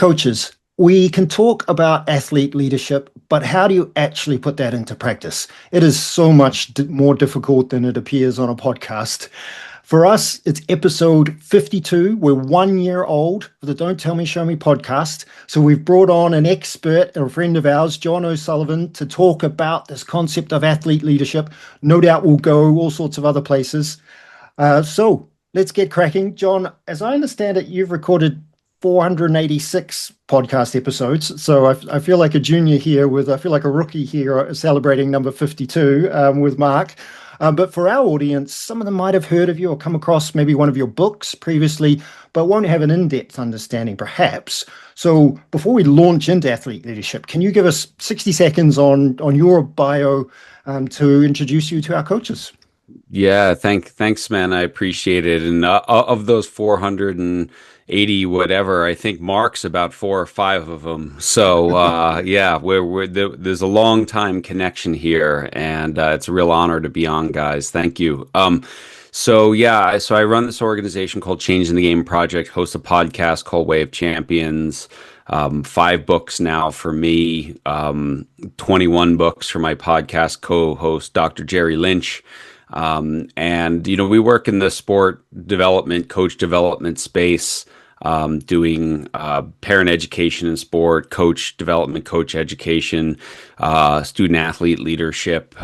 Coaches, we can talk about athlete leadership, but how do you actually put that into practice? It is so much more difficult than it appears on a podcast. For us, it's episode 52. We're 1 year old for the Don't Tell Me, Show Me podcast. So we've brought on an expert, a friend of ours, John O'Sullivan, to talk about this concept of athlete leadership. No doubt we'll go all sorts of other places. So let's get cracking. John, as I understand it, you've recorded 486 podcast episodes. So I feel like a junior here I feel like a rookie here celebrating number 52 with Mark. But for our audience, some of them might have heard of you or come across maybe one of your books previously, but won't have an in-depth understanding perhaps. So before we launch into athlete leadership, can you give us 60 seconds on your bio to introduce you to our coaches? Yeah, thanks, man. I appreciate it. And of those 480 whatever, I think Mark's about four or five of them. So yeah, there's a long time connection here, and it's a real honor to be on, guys. Thank you. So I run this organization called Changing the Game Project, host a podcast called Way of Champions. 5 books now for me, 21 books for my podcast co-host, Dr. Jerry Lynch. And we work in the sport development, coach development space, doing parent education in sport, coach development, coach education, student athlete leadership,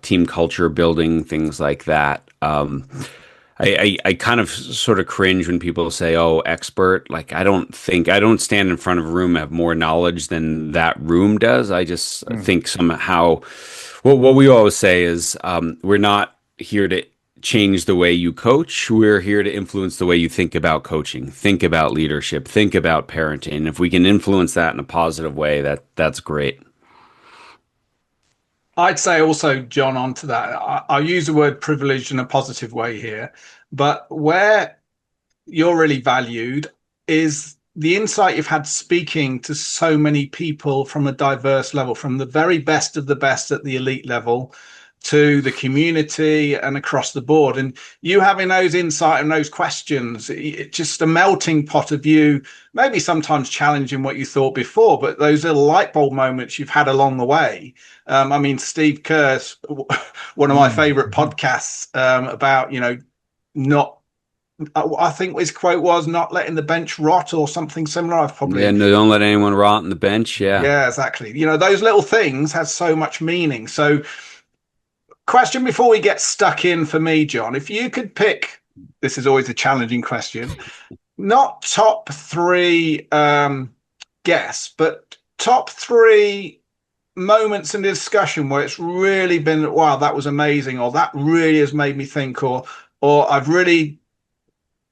team culture building, things like that. I kind of sort of cringe when people say, "Oh, expert." Like I don't stand in front of a room and have more knowledge than that room does. I just think somehow, what we always say is, we're not here to change the way you coach. We're here to influence the way you think about coaching, think about leadership, think about parenting. If we can influence that in a positive way, that's great. I'd say also, John, onto that, I use the word privilege in a positive way here, but where you're really valued is the insight you've had speaking to so many people from a diverse level, from the very best of the best at the elite level to the community and across the board. And you having those insight and those questions, it's just a melting pot of you, maybe sometimes challenging what you thought before, but those little light bulb moments you've had along the way. I mean, Steve Kerr's one of my favorite podcasts about, not, I think his quote was not letting the bench rot or something similar. I've probably... Yeah, no, don't let anyone rot on the bench. Yeah. Yeah, exactly. Those little things have so much meaning. So, question before we get stuck in for me, John, if you could pick, this is always a challenging question, not top 3 guests, but top 3 moments in the discussion where it's really been, wow, that was amazing, or that really has made me think, or I've really,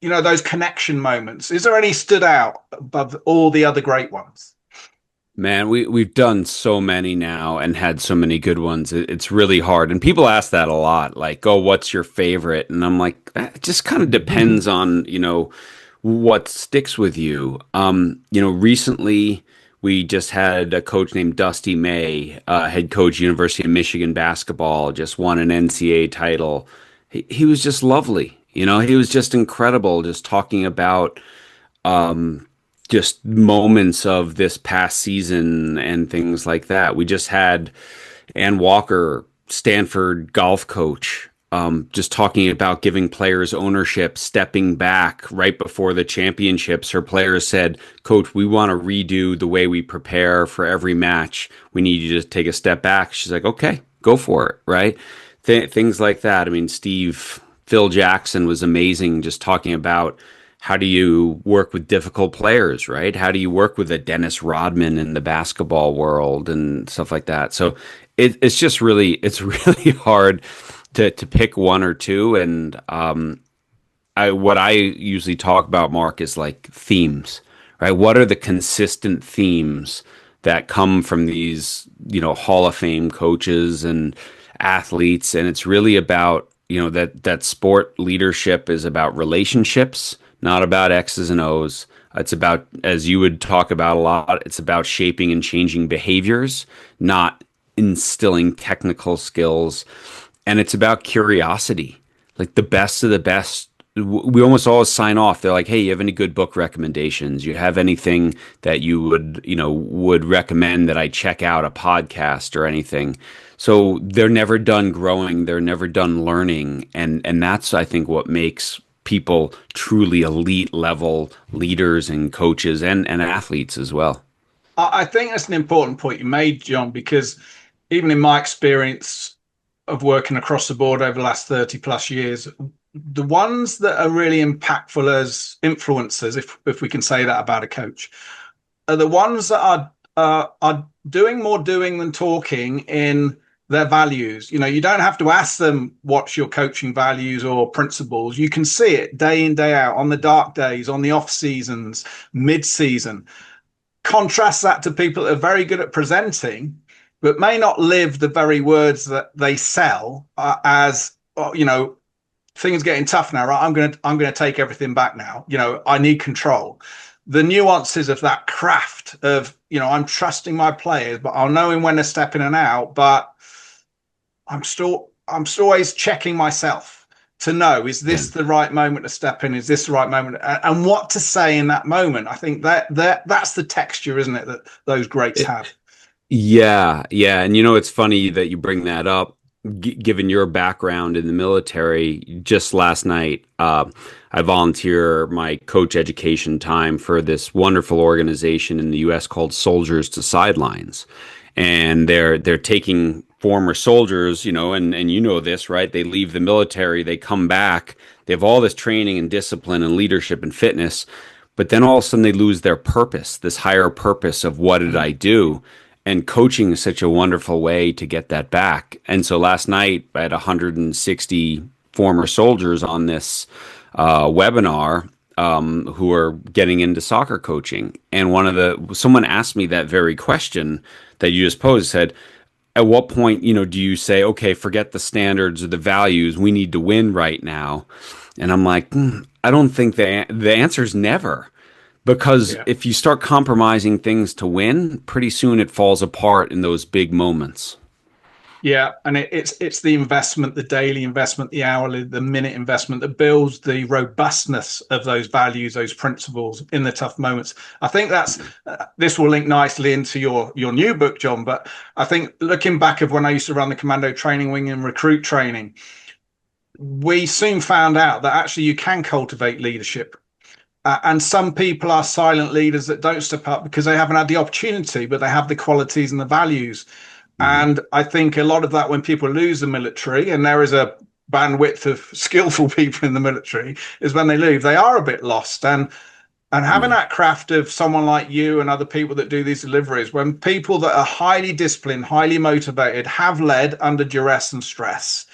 those connection moments. Is there any stood out above all the other great ones? Man, we've done so many now and had so many good ones. It's really hard. And people ask that a lot, like, "Oh, what's your favorite?" And I'm like, it just kind of depends on, what sticks with you. Recently we just had a coach named Dusty May, head coach, University of Michigan basketball, just won an NCAA title. He was just lovely. He was just incredible, just talking about, just moments of this past season and things like that. We just had Ann Walker, Stanford golf coach, just talking about giving players ownership, stepping back right before the championships. Her players said, "Coach, we want to redo the way we prepare for every match. We need you to take a step back." She's like, "Okay, go for it." Right? Things like that. I mean, Phil Jackson was amazing, just talking about how do you work with difficult players, right? How do you work with a Dennis Rodman in the basketball world and stuff like that? So it's really hard to pick one or two. And what I usually talk about, Mark, is like themes, right? What are the consistent themes that come from these, Hall of Fame coaches and athletes? And it's really about, that sport leadership is about relationships, not about X's and O's. It's about, as you would talk about a lot, it's about shaping and changing behaviors, not instilling technical skills. And it's about curiosity. Like the best of the best we almost always sign off. They're like, "Hey, you have any good book recommendations? You have anything that you would recommend that I check out, a podcast or anything?" So they're never done growing. They're never done learning, and that's, I think, what makes people truly elite level leaders and coaches and athletes as well. I think that's an important point you made, John, because even in my experience of working across the board over the last 30 plus years, the ones that are really impactful as influencers, if we can say that about a coach, are the ones that are doing more doing than talking in their values. You know, you don't have to ask them what's your coaching values or principles. You can see it day in, day out, on the dark days, on the off seasons, mid season. Contrast that to people that are very good at presenting, but may not live the very words that they sell, as you know, things getting tough now, right? I'm gonna take everything back now. You know, I need control. The nuances of that craft of, you know, I'm trusting my players, but I'll know when they're stepping in and out. But I'm still always checking myself to know, is Yeah. this the right moment to step in? Is this the right moment? And what to say in that moment. I think that's the texture, isn't it, that those greats It, have. yeah, yeah, and it's funny that you bring that up, given your background in the military. Just last night, I volunteer my coach education time for this wonderful organization in the U.S. called Soldiers to Sidelines, and they're taking former soldiers, and this, right? They leave the military, they come back, they have all this training and discipline and leadership and fitness, but then all of a sudden they lose their purpose, this higher purpose of what did I do? And coaching is such a wonderful way to get that back. And so last night I had 160 former soldiers on this webinar, who are getting into soccer coaching. And someone asked me that very question that you just posed, said, at what point, do you say, okay, forget the standards or the values, we need to win right now? And I'm like, I don't think the answer is never. Because Yeah. if you start compromising things to win, pretty soon it falls apart in those big moments. Yeah, and it's the investment, the daily investment, the hourly, the minute investment that builds the robustness of those values, those principles in the tough moments. I think that's this will link nicely into your new book, John. But I think looking back of when I used to run the commando training wing and recruit training, we soon found out that actually you can cultivate leadership. And some people are silent leaders that don't step up because they haven't had the opportunity, but they have the qualities and the values. Mhm. And I think a lot of that, when people lose the military, and there is a bandwidth of skillful people in the military, is when they leave, they are a bit lost. And having Yeah. that craft of someone like you and other people that do these deliveries, when people that are highly disciplined, highly motivated, have led under duress and stress,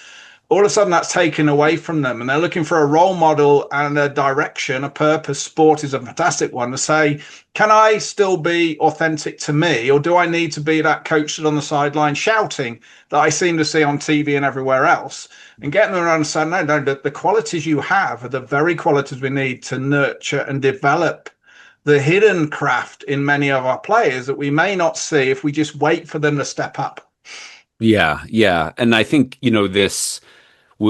all of a sudden that's taken away from them, and they're looking for a role model and a direction, a purpose. Sport is a fantastic one to say, can I still be authentic to me, or do I need to be that coach that on the sideline shouting that I seem to see on TV and everywhere else? And getting them to understand, no, the qualities you have are the very qualities we need to nurture and develop the hidden craft in many of our players that we may not see if we just wait for them to step up. Yeah, yeah. And I think,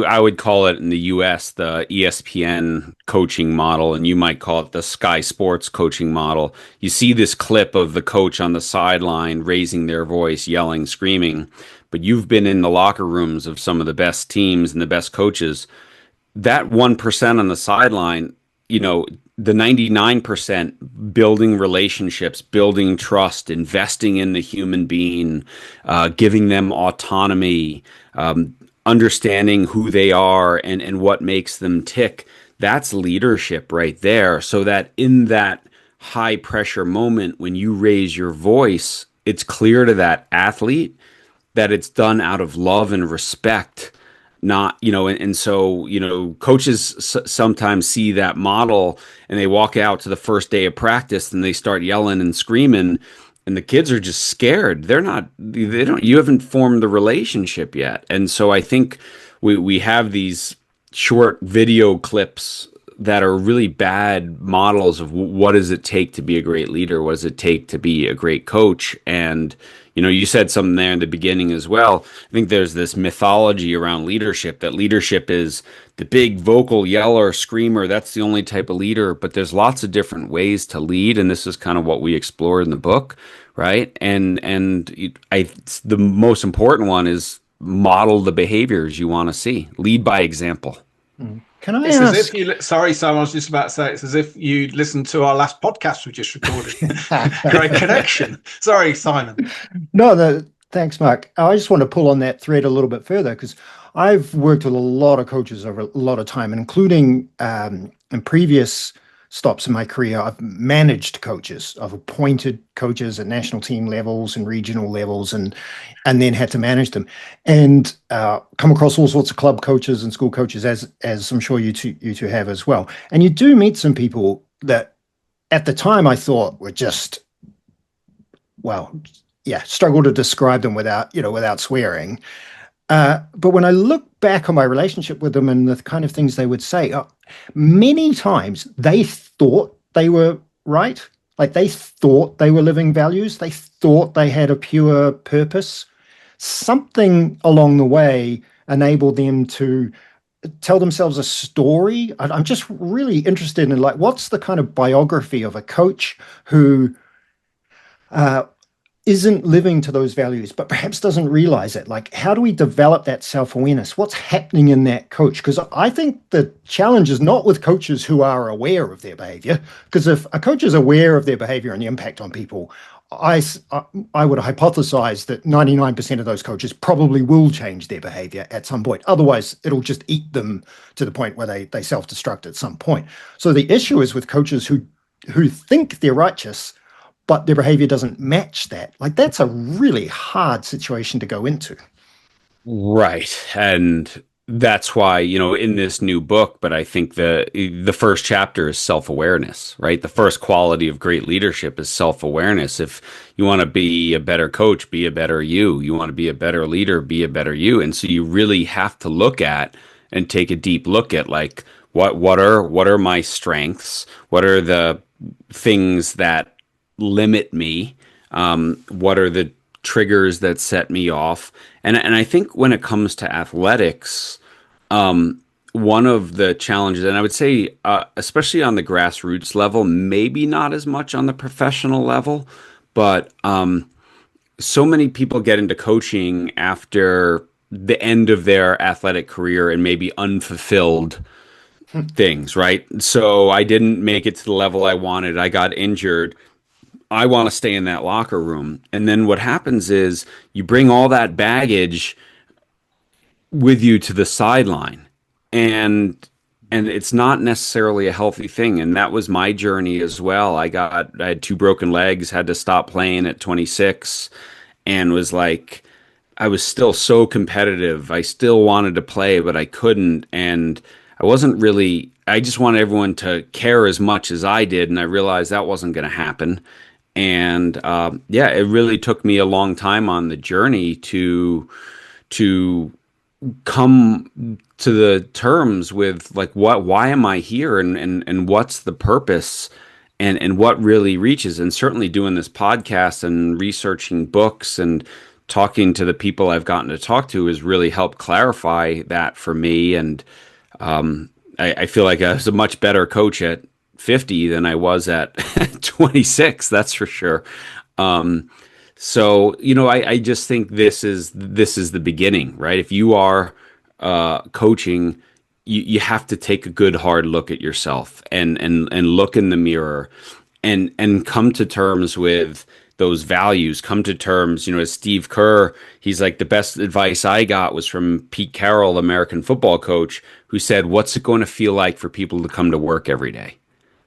I would call it in the US the ESPN coaching model, and you might call it the Sky Sports coaching model. You see this clip of the coach on the sideline raising their voice, yelling, screaming, but you've been in the locker rooms of some of the best teams and the best coaches. That 1% on the sideline, the 99% building relationships, building trust, investing in the human being, giving them autonomy, understanding who they are and what makes them tick. That's leadership right there. So that in that high pressure moment, when you raise your voice, it's clear to that athlete that it's done out of love and respect, not, and so, coaches sometimes see that model and they walk out to the first day of practice and they start yelling and screaming, and the kids are just scared. You haven't formed the relationship yet. And so I think we have these short video clips that are really bad models of what does it take to be a great leader? What does it take to be a great coach? And, you said something there in the beginning as well. I think there's this mythology around leadership that leadership is the big vocal yeller, screamer. That's the only type of leader. But there's lots of different ways to lead. And this is kind of what we explore in the book, right? The most important one is model the behaviors you want to see. Lead by example. Can I It's as ask? if you. Sorry, Simon. I was just about to say it's as if you listened to our last podcast we just recorded. Great connection. Sorry, Simon. No, thanks, Mark. I just want to pull on that thread a little bit further because I've worked with a lot of coaches over a lot of time, including in previous stops in my career. I've managed coaches, I've appointed coaches at national team levels and regional levels, and then had to manage them, and come across all sorts of club coaches and school coaches, as I'm sure you two have as well. And you do meet some people that at the time I thought were just, well, yeah, struggle to describe them without swearing. But when I look back on my relationship with them and the kind of things they would say, many times they thought they were right. Like they thought they were living values. They thought they had a pure purpose. Something along the way enabled them to tell themselves a story. I'm just really interested in, like, what's the kind of biography of a coach who isn't living to those values, but perhaps doesn't realize it. Like, how do we develop that self-awareness? What's happening in that coach? Because I think the challenge is not with coaches who are aware of their behavior, because if a coach is aware of their behavior and the impact on people, I would hypothesize that 99% of those coaches probably will change their behavior at some point. Otherwise, it'll just eat them to the point where they self-destruct at some point. So the issue is with coaches who think they're righteous, but their behavior doesn't match that. Like, that's a really hard situation to go into. Right. And that's why, in this new book, but I think the first chapter is self-awareness, right? The first quality of great leadership is self-awareness. If you want to be a better coach, be a better you. You want to be a better leader, be a better you. And so you really have to look at and take a deep look at, like, what are my strengths? What are the things that limit me? What are the triggers that set me off? And I think when it comes to athletics, one of the challenges, and I would say, especially on the grassroots level, maybe not as much on the professional level, but so many people get into coaching after the end of their athletic career and maybe unfulfilled things, right? So I didn't make it to the level I wanted. I got injured. I want to stay in that locker room. And then what happens is you bring all that baggage with you to the sideline. And it's not necessarily a healthy thing. And that was my journey as well. I had 2 broken legs, had to stop playing at 26, and was like, I was still so competitive. I still wanted to play, but I couldn't. And I just wanted everyone to care as much as I did. And I realized that wasn't going to happen. And it really took me a long time on the journey to come to the terms with, like, why am I here, and what's the purpose, and what really reaches. And certainly doing this podcast and researching books and talking to the people I've gotten to talk to has really helped clarify that for me. And I feel like I was a much better coach at 50 than I was at 26. That's for sure. So, I just think this is the beginning, right? If you are coaching, you have to take a good hard look at yourself and look in the mirror and come to terms with those values. Come to terms, as Steve Kerr, he's like, the best advice I got was from Pete Carroll, American football coach, who said, what's it going to feel like for people to come to work every day?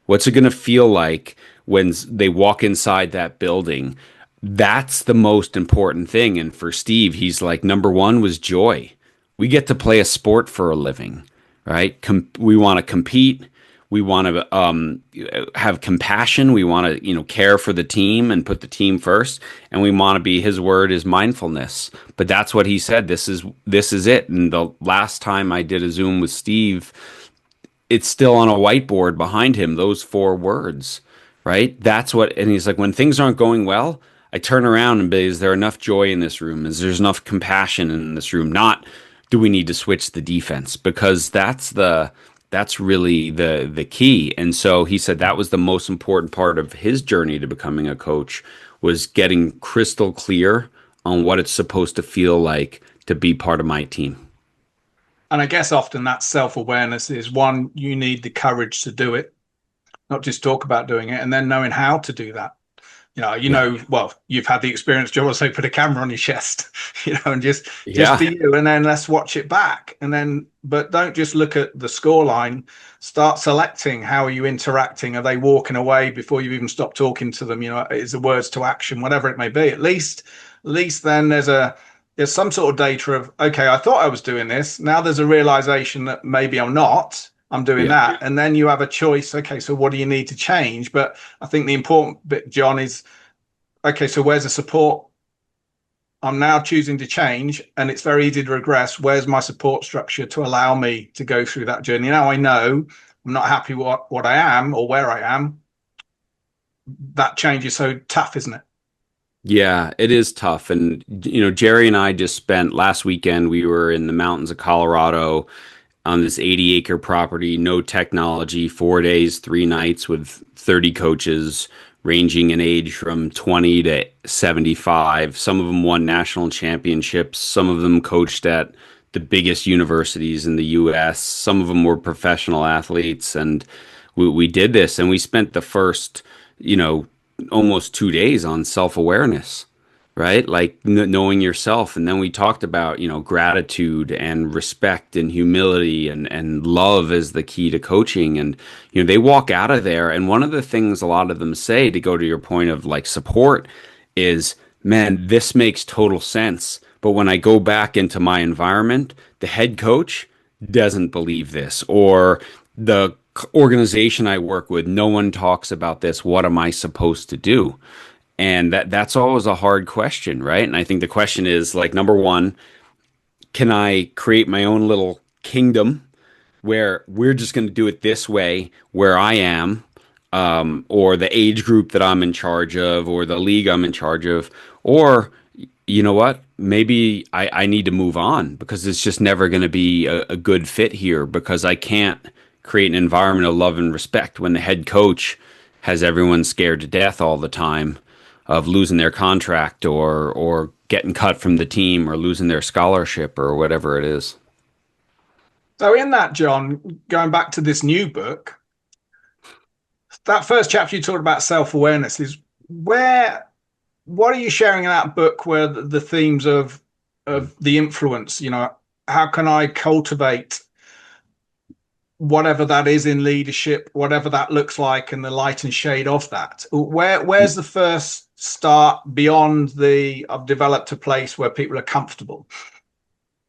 What's it going to feel like when they walk inside that building? That's the most important thing. And for Steve, he's like, number one was joy. We get to play a sport for a living, right? We want to compete. We want to have compassion. We want to, care for the team and put the team first. And we want to be, his word is mindfulness. But that's what he said. This is it. And the last time I did a Zoom with Steve, it's still on a whiteboard behind him, those four words, right? That's what, and he's like, when things aren't going well, I turn around and be, is there enough joy in this room? Is there enough compassion in this room? Not, do we need to switch the defense? Because that's really the key. And so he said that was the most important part of his journey to becoming a coach, was getting crystal clear on what it's supposed to feel like to be part of my team. And I guess often that self-awareness is one, you need the courage to do it, not just talk about doing it, and then knowing how to do that. Yeah. Well, you've had the experience, Joe, so put a camera on your chest, and just Yeah. be you, and then let's watch it back. And then, but don't just look at the score line. Start selecting, how are you interacting? Are they walking away before you even stop talking to them? Is the words to action, whatever it may be. At least then there's some sort of data of, okay, I thought I was doing this. Now there's a realization that maybe I'm not. I'm doing Yeah. that. And then you have a choice. Okay, so what do you need to change? But I think the important bit, John, is, okay, so where's the support? I'm now choosing to change, and it's very easy to regress. Where's my support structure to allow me to go through that journey? Now I know I'm not happy with what I am or where I am. That change is so tough, isn't it? Yeah, it is tough. And, Jerry and I just spent last weekend, we were in the mountains of Colorado on this 80-acre property, no technology, 4 days, 3 nights with 30 coaches ranging in age from 20 to 75. Some of them won national championships. Some of them coached at the biggest universities in the US. Some of them were professional athletes. And we did this, and we spent the first, you know, almost 2 days on self-awareness, right? Like knowing yourself. And then we talked about, gratitude and respect and humility and love as the key to coaching. And, they walk out of there. And one of the things a lot of them say, to go to your point of like support, is, man, this makes total sense. But when I go back into my environment, the head coach doesn't believe this, or the organization I work with, no one talks about this. What am I supposed to do? And that's always a hard question, right? And I think the question is, like, number one, can I create my own little kingdom where we're just going to do it this way, where I am, or the age group that I'm in charge of, or the league I'm in charge of, or you know what? Maybe I need to move on because it's just never going to be a good fit here, because I can't create an environment of love and respect when the head coach has everyone scared to death all the time of losing their contract, or getting cut from the team, or losing their scholarship, or whatever it is. So in that, John, going back to this new book, that first chapter you talked about self-awareness, is where, what are you sharing in that book, where the themes of the influence, how can I cultivate whatever that is in leadership, whatever that looks like, and the light and shade of that? Where's the first start beyond the, I've developed a place where people are comfortable?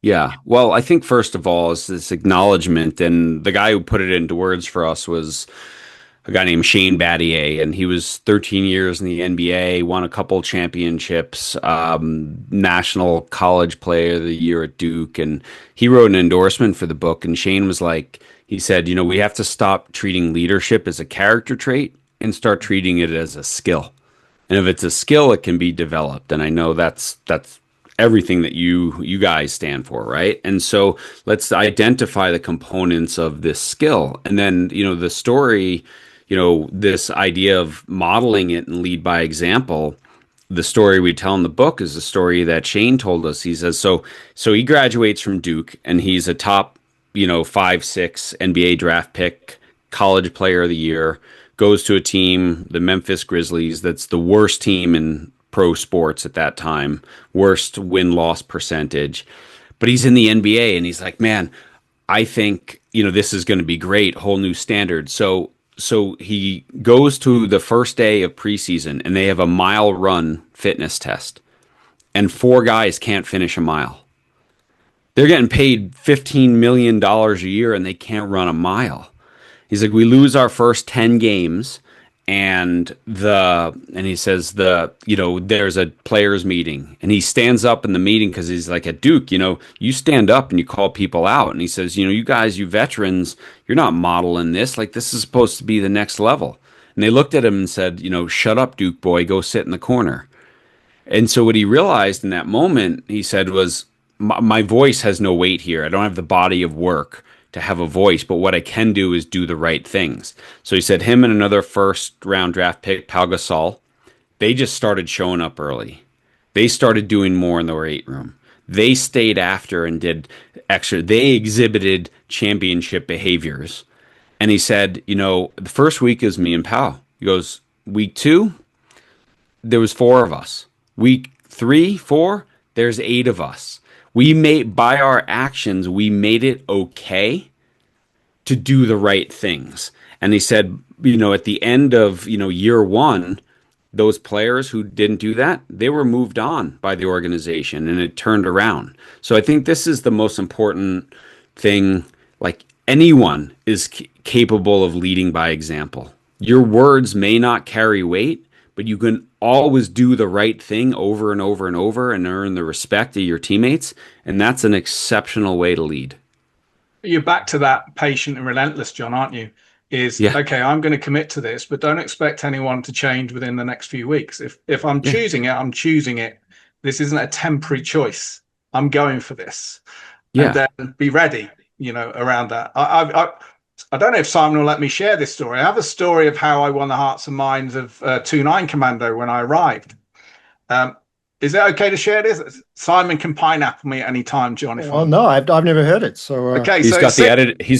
Yeah. Well, I think first of all is this acknowledgement, and the guy who put it into words for us was a guy named Shane Battier, and he was 13 years in the NBA, won a couple championships, National College Player of the Year at Duke, and he wrote an endorsement for the book. And Shane was like, he said, we have to stop treating leadership as a character trait and start treating it as a skill. And if it's a skill, it can be developed. And I know that's everything that you guys stand for, right? And so let's identify the components of this skill, and then the story, this idea of modeling it and lead by example. The story we tell in the book is the story that Shane told us. He says so he graduates from Duke, and he's a top 5-6 NBA draft pick, college player of the year, goes to a team, the Memphis Grizzlies, that's the worst team in pro sports at that time, worst win-loss percentage. But he's in the NBA, and he's like, man, I think, this is going to be great, whole new standard. So he goes to the first day of preseason, and they have a mile run fitness test, and 4 guys can't finish a mile. They're getting paid $15 million a year, and they can't run a mile. He's like, we lose our first 10 games, and he says there's a players meeting, and he stands up in the meeting because he's like, at Duke, you stand up and you call people out, and he says, you guys, you veterans, you're not modeling this. Like, this is supposed to be the next level. And they looked at him and said, shut up, Duke boy, go sit in the corner. And so what he realized in that moment, he said, was my voice has no weight here. I don't have the body of work to have a voice, but what I can do is do the right things. So he said him and another first round draft pick, Pau Gasol, they just started showing up early. They started doing more in the weight room. They stayed after and did extra. They exhibited championship behaviors. And he said, the first week is me and Pau. He goes, week 2, there was 4 of us. Week 3, 4, there's 8 of us. We made, by our actions, we made it okay to do the right things. And he said, at the end of, year 1, those players who didn't do that, they were moved on by the organization and it turned around. So I think this is the most important thing. Like, anyone is capable of leading by example. Your words may not carry weight, but you can always do the right thing over and over and over and earn the respect of your teammates. And that's an exceptional way to lead. You're back to that patient and relentless, John, aren't you? Okay, I'm going to commit to this, but don't expect anyone to change within the next few weeks. If I'm choosing it, I'm choosing it. This isn't a temporary choice. I'm going for this. And then be ready, around that. I don't know if Simon will let me share this story. I have a story of how I won the hearts and minds of 2-9 Commando when I arrived. Is it okay to share this? Simon can pineapple me at any time, John. No, I've never heard it. So okay, he's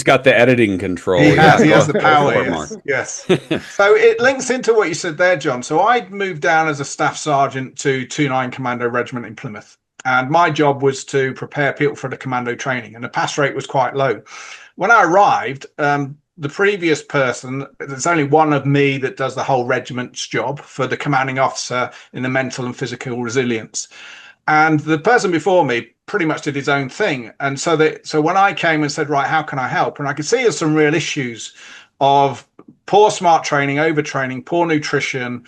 got the editing control. He has the power. Yes. So it links into what you said there, John. So I moved down as a staff sergeant to 2-9 Commando Regiment in Plymouth, and my job was to prepare people for the commando training, and the pass rate was quite low. When I arrived, the previous person, there's only one of me that does the whole regiment's job for the commanding officer in the mental and physical resilience. And the person before me pretty much did his own thing. And so when I came and said, right, how can I help? And I could see there's some real issues of poor smart training, overtraining, poor nutrition,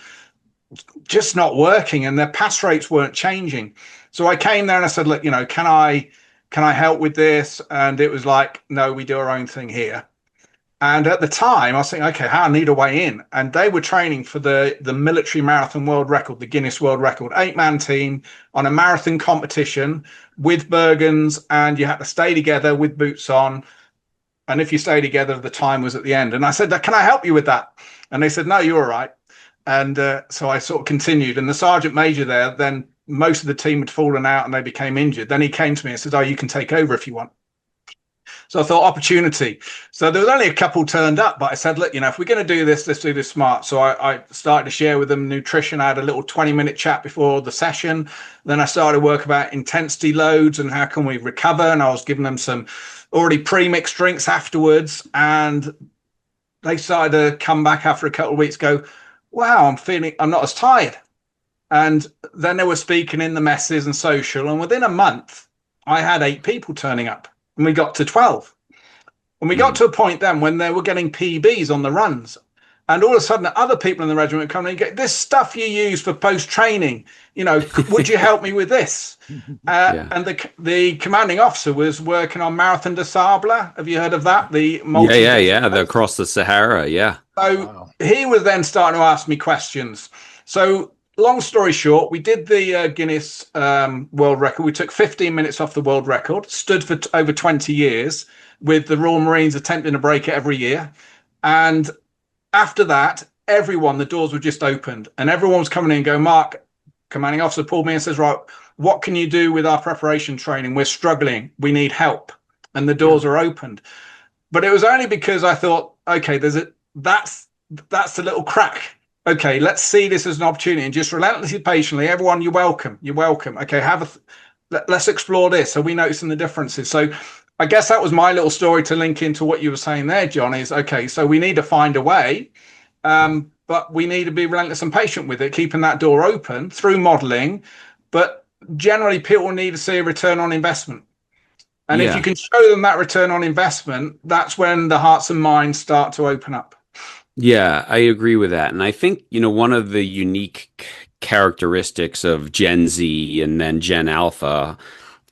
just not working, and their pass rates weren't changing. So I came there and I said, look, can I help with this? And it was like, no, we do our own thing here. And at the time, I was thinking, okay, I need a way in. And they were training for the military marathon world record, the Guinness World Record, 8-man team on a marathon competition with Bergens, and you had to stay together with boots on. And if you stay together, the time was at the end. And I said, can I help you with that? And they said, no, you're all right. And so I sort of continued. And the sergeant major there, then most of the team had fallen out and they became injured. Then he came to me and said, oh, you can take over if you want. So I thought, opportunity. So there was only a couple turned up, but I said, look, if we're going to do this, let's do this smart. So I started to share with them nutrition. I had a little 20-minute chat before the session. Then I started to work about intensity loads and how can we recover. And I was giving them some already pre-mixed drinks afterwards. And they started to come back after a couple of weeks, go, wow, I'm not as tired. And then they were speaking in the messes and social. And within a month, I had 8 people turning up. And we got to 12. And we got to a point then when they were getting PBs on the runs. And all of a sudden, other people in the regiment come and get this stuff you use for post-training. Would you help me with this? And the commanding officer was working on Marathon des Sables. Have you heard of that? They're across the Sahara. Yeah. So he was then starting to ask me questions. So long story short, we did the Guinness World Record. We took 15 minutes off the world record, stood for over 20 years, with the Royal Marines attempting to break it every year. And after that, the doors were just opened, and everyone was coming in and going, Mark, commanding officer pulled me and says, right, what can you do with our preparation training? We're struggling. We need help. And the doors are opened. But it was only because I thought, okay, that's the little crack. Okay, let's see this as an opportunity, and just relentlessly, patiently, everyone, you're welcome. You're welcome. Okay, let's explore this. So we noticing the differences. So I guess that was my little story to link into what you were saying there, John, is okay, so we need to find a way, but we need to be relentless and patient with it, keeping that door open through modeling. But generally, people need to see a return on investment. And if you can show them that return on investment, that's when the hearts and minds start to open up. Yeah, I agree with that. And I think, one of the unique characteristics of Gen Z and then Gen Alpha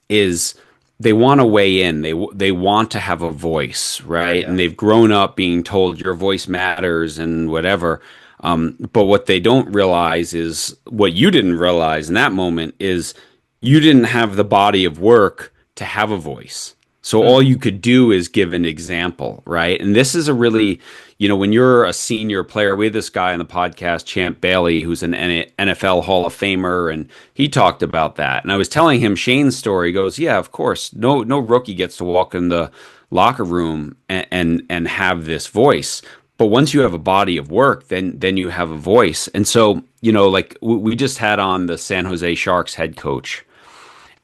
is they want to weigh in. They want to have a voice, right? Yeah. And they've grown up being told your voice matters and whatever. But what they don't realize is what you didn't realize in that moment is you didn't have the body of work to have a voice. So all you Mhm. could do is give an example, right? And this is a really, when you're a senior player, we had this guy on the podcast, Champ Bailey, who's an NFL Hall of Famer, and he talked about that. And I was telling him Shane's story. He goes, "Yeah, of course. No rookie gets to walk in the locker room and have this voice. But once you have a body of work, then you have a voice." And so, like we just had on the San Jose Sharks head coach,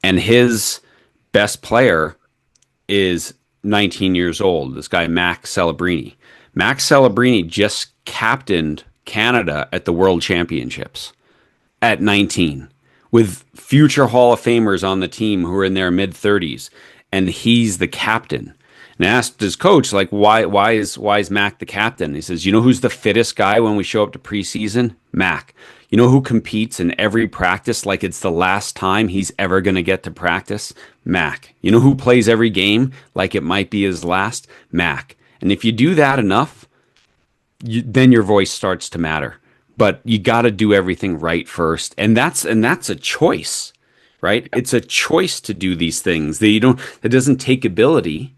and his best player is 19 years old. This guy, Max Celebrini. Max Celebrini just captained Canada at the World Championships at 19 with future Hall of Famers on the team who are in their mid 30s. And he's the captain. And I asked his coach, like, why is Mac the captain? He says, who's the fittest guy when we show up to preseason? Mac. You know who competes in every practice like it's the last time he's ever going to get to practice? Mac. You know who plays every game like it might be his last? Mac. And if you do that enough, then your voice starts to matter. But you got to do everything right first, and that's a choice, right? It's a choice to do these things. That you don't. It doesn't take ability,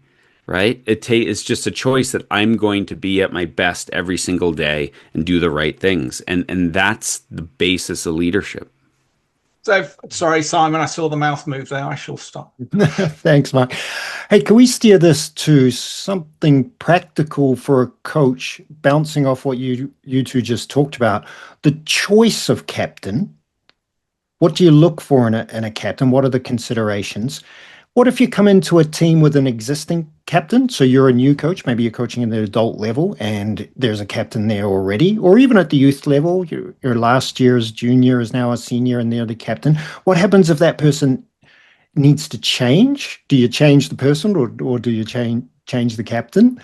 right? It's just a choice that I'm going to be at my best every single day and do the right things, and that's the basis of leadership. So, sorry, Simon, I saw the mouth move there. I shall stop. Thanks, Mark. Hey, can we steer this to something practical for a coach, bouncing off what you two just talked about? The choice of captain. What do you look for in a captain? What are the considerations? What if you come into a team with an existing captain? So you're a new coach, maybe you're coaching at the adult level and there's a captain there already, or even at the youth level, your last year's junior is now a senior and they're the captain. What happens if that person needs to change? Do you change the person or do you change the captain?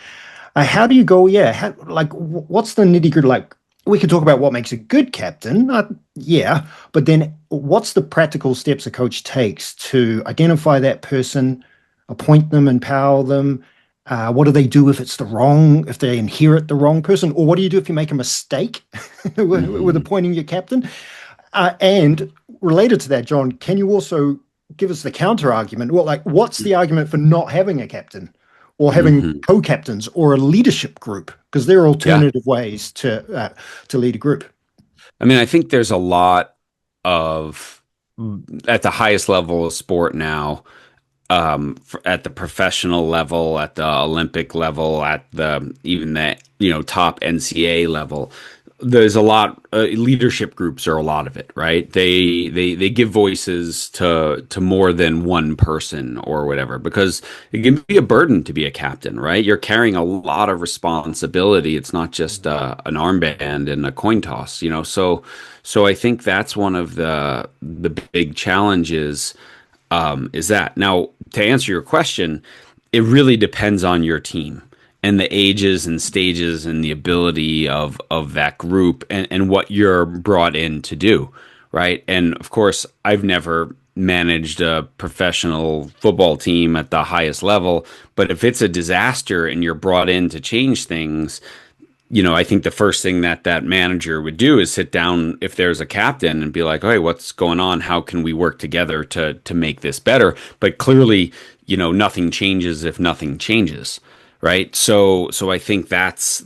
How do you go? Yeah, what's the nitty gritty? Like, we could talk about what makes a good captain. Yeah, but then what's the practical steps a coach takes to identify that person, appoint them, empower them? What do they do if they inherit the wrong person? Or what do you do if you make a mistake with Hmm. appointing your captain? And related to that, John, can you also give us the counter argument? Well, like, what's the argument for not having a captain or having Hmm. co-captains or a leadership group? Because there are Yeah. alternative ways to lead a group. I mean, I think there's a lot of at the highest level of sport now, at the professional level, at the Olympic level, at the even the top NCAA level. There's a lot. Leadership groups are a lot of it, right? They give voices to more than one person or whatever because it can be a burden to be a captain, right? You're carrying a lot of responsibility. It's not just an armband and a coin toss, So I think that's one of the big challenges is that. Now, to answer your question, it really depends on your team and the ages and stages and the ability of that group and what you're brought in to do, right? And of course, I've never managed a professional football team at the highest level, but if it's a disaster and you're brought in to change things, I think the first thing that manager would do is sit down if there's a captain and be like, "Hey, what's going on? How can we work together to make this better?" But clearly, nothing changes if nothing changes, right? So I think that's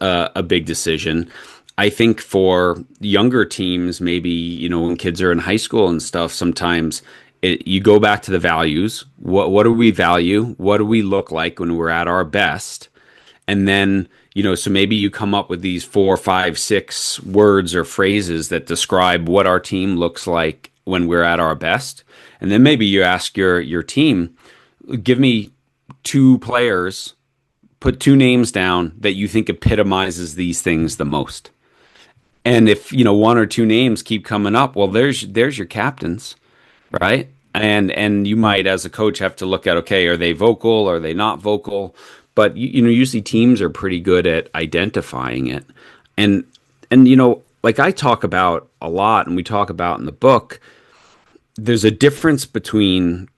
a big decision. I think for younger teams, maybe when kids are in high school and stuff, sometimes you go back to the values. What do we value? What do we look like when we're at our best? And then, so maybe you come up with these 4, 5, 6 words or phrases that describe what our team looks like when we're at our best. And then maybe you ask your team, give me 2 players, put 2 names down that you think epitomizes these things the most. And if, 1 or 2 names keep coming up, well, there's your captains, right? And you might, as a coach, have to look at, okay, are they vocal? Are they not vocal? but usually teams are pretty good at identifying it. And and like I talk about a lot and we talk about in the book, there's a difference between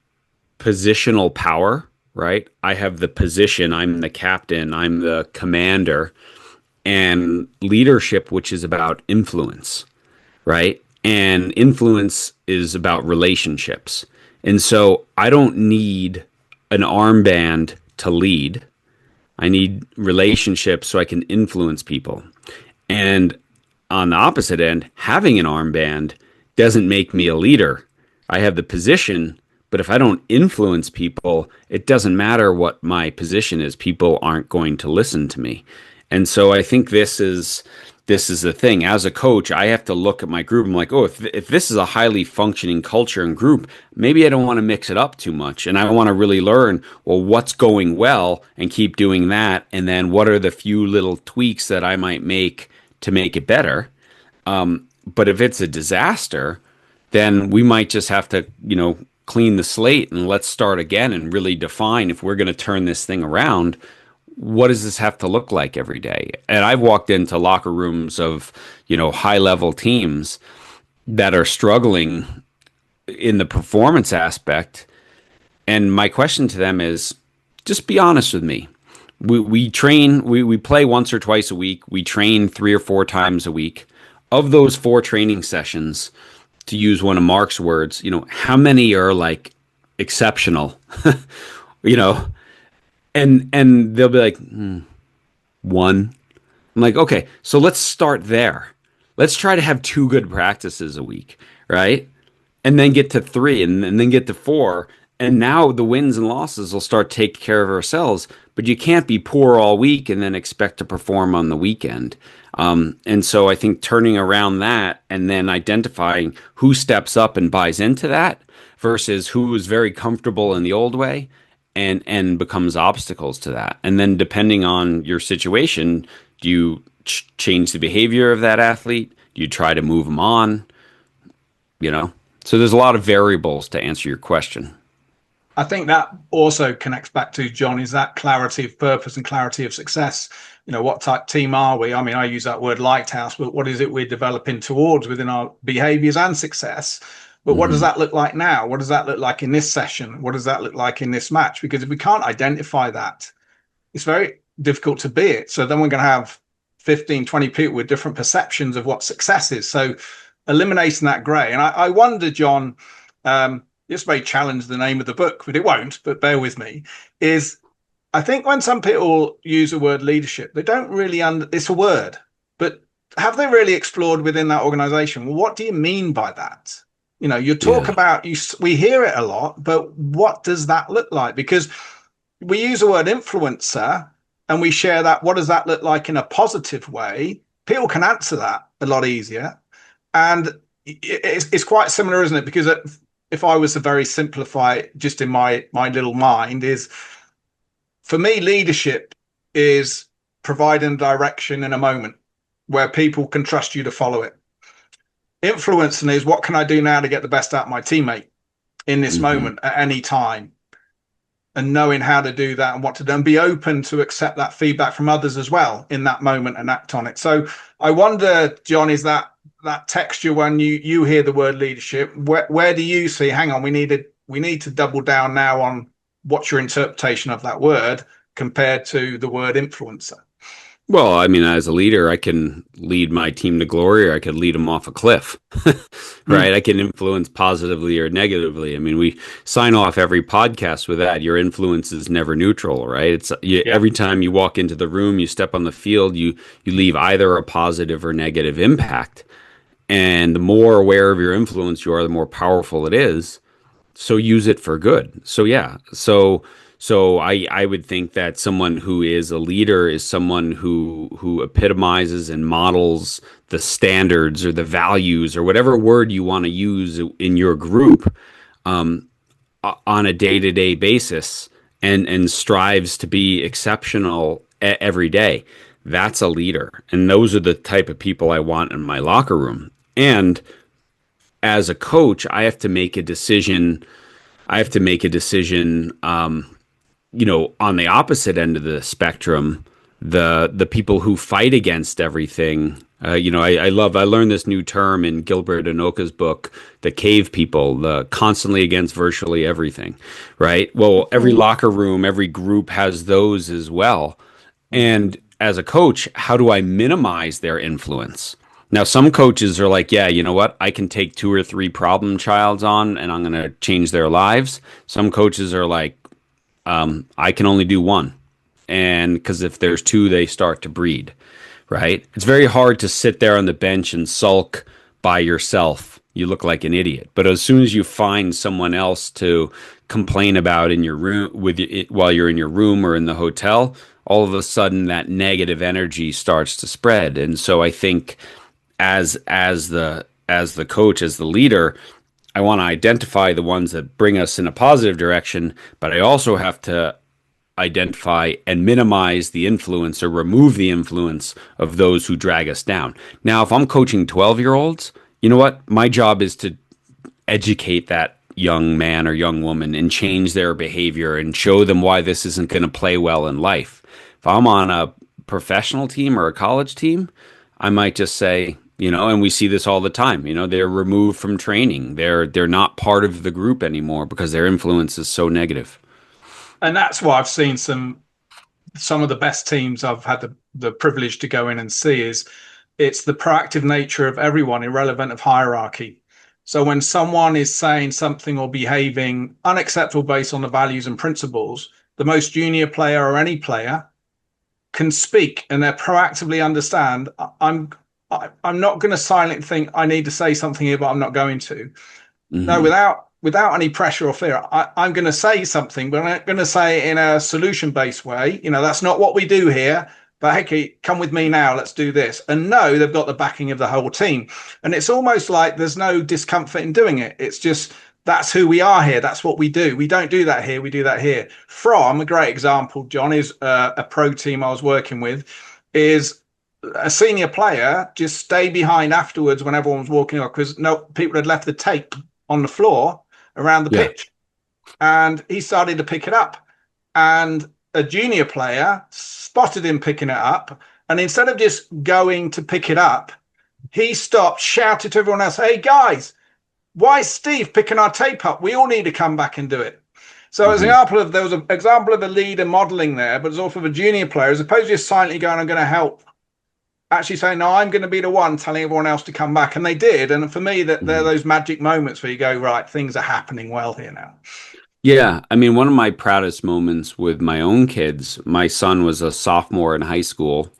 positional power, right? I have the position, I'm the captain, I'm the commander, and leadership, which is about influence, right? And influence is about relationships. And so I don't need an armband to lead. I need relationships so I can influence people. And on the opposite end, having an armband doesn't make me a leader. I have the position, but if I don't influence people, it doesn't matter what my position is. People aren't going to listen to me. And so I think this is the thing. As a coach, I have to look at my group. I'm like, oh, if this is a highly functioning culture and group, maybe I don't want to mix it up too much. And I want to really learn, well, what's going well and keep doing that. And then what are the few little tweaks that I might make to make it better? But if it's a disaster, then we might just have to, clean the slate and let's start again and really define if we're going to turn this thing around. What does this have to look like every day? And I've walked into locker rooms of, high level teams that are struggling in the performance aspect. And my question to them is just be honest with me. We train, we play once or twice a week. We train 3 or 4 times a week. Of those 4 training sessions, to use one of Mark's words, how many are like exceptional, you know, and they'll be like, one. I'm like, okay, so let's start there. Let's try to have 2 good practices a week, right? And then get to 3 and then get to 4. And now the wins and losses will start taking care of ourselves. But you can't be poor all week and then expect to perform on the weekend. And so I think turning around that and then identifying who steps up and buys into that versus who is very comfortable in the old way and becomes obstacles to that. And then depending on your situation, do you change the behavior of that athlete? Do you try to move them on? So there's a lot of variables to answer your question. I think that also connects back to, John, is that clarity of purpose and clarity of success. What type team are we? I mean, I use that word lighthouse, but what is it we're developing towards within our behaviors and success? But what does that look like now? What does that look like in this session? What does that look like in this match? Because if we can't identify that, it's very difficult to be it. So then we're going to have 15, 20 people with different perceptions of what success is. So eliminating that gray. And I wonder, John, this may challenge the name of the book, but it won't, but bear with me, is I think when some people use the word leadership, they don't really, it's a word, but have they really explored within that organization? Well, what do you mean by that? You talk about, we hear it a lot, but what does that look like? Because we use the word influencer and we share that. What does that look like in a positive way? People can answer that a lot easier. And it's quite similar, isn't it? Because if I was to very simplify just in my little mind, is for me, leadership is providing direction in a moment where people can trust you to follow it. Influencing is what can I do now to get the best out of my teammate in this moment at any time, and knowing how to do that and what to do and be open to accept that feedback from others as well in that moment and act on it. So I wonder, John, is that texture when you hear the word leadership, where do you see, hang on, we need to double down now on what's your interpretation of that word compared to the word influencer? Well, I mean, as a leader, I can lead my team to glory, or I could lead them off a cliff, right? I can influence positively or negatively. I mean, we sign off every podcast with that. Your influence is never neutral, right? It's every time you walk into the room, you step on the field, you leave either a positive or negative impact. And the more aware of your influence you are, the more powerful it is. So use it for good. So yeah. So I would think that someone who is a leader is someone who epitomizes and models the standards or the values or whatever word you want to use in your group on a day-to-day basis and strives to be exceptional every day. That's a leader. And those are the type of people I want in my locker room. And as a coach, I have to make a decision. on the opposite end of the spectrum, the people who fight against everything. I learned this new term in Gilbert Anoka's book, the cave people, the constantly against virtually everything, right? Well, every locker room, every group has those as well. And as a coach, how do I minimize their influence? Now, some coaches are like, yeah, you know what? I can take 2 or 3 problem childs on and I'm going to change their lives. Some coaches are like, I can only do one. And because if there's 2, they start to breed, right? It's very hard to sit there on the bench and sulk by yourself. You look like an idiot. But as soon as you find someone else to complain about in your room while you're in your room or in the hotel, all of a sudden that negative energy starts to spread. And so I think as the coach, as the leader, I want to identify the ones that bring us in a positive direction, but I also have to identify and minimize the influence or remove the influence of those who drag us down. Now, if I'm coaching 12-year-olds, you know what? My job is to educate that young man or young woman and change their behavior and show them why this isn't going to play well in life. If I'm on a professional team or a college team, I might just say, and we see this all the time, they're removed from training. They're not part of the group anymore because their influence is so negative. And that's why I've seen some of the best teams I've had the privilege to go in and see is it's the proactive nature of everyone, irrelevant of hierarchy. So when someone is saying something or behaving unacceptable based on the values and principles, the most junior player or any player can speak and they proactively understand, I'm not going to silently think I need to say something here, but I'm not going to. Mm-hmm. No, without any pressure or fear, I'm going to say something, but I'm not going to say it in a solution-based way. That's not what we do here. But hey, come with me now. Let's do this. And no, they've got the backing of the whole team. And it's almost like there's no discomfort in doing it. It's just that's who we are here. That's what we do. We don't do that here. We do that here. From a great example, John, is a pro team I was working with, is a senior player just stay behind afterwards when everyone was walking off because people had left the tape on the floor around the pitch. And he started to pick it up. And a junior player spotted him picking it up. And instead of just going to pick it up, he stopped, shouted to everyone else, hey, guys, why is Steve picking our tape up? We all need to come back and do it. So as an example there was an example of a leader modeling there, but it's also of a junior player, as opposed to just silently going, I'm going to help. Actually saying, no, I'm going to be the one telling everyone else to come back. And they did. And for me, they're those magic moments where you go, right, things are happening well here now. Yeah. I mean, one of my proudest moments with my own kids, my son was a sophomore in high school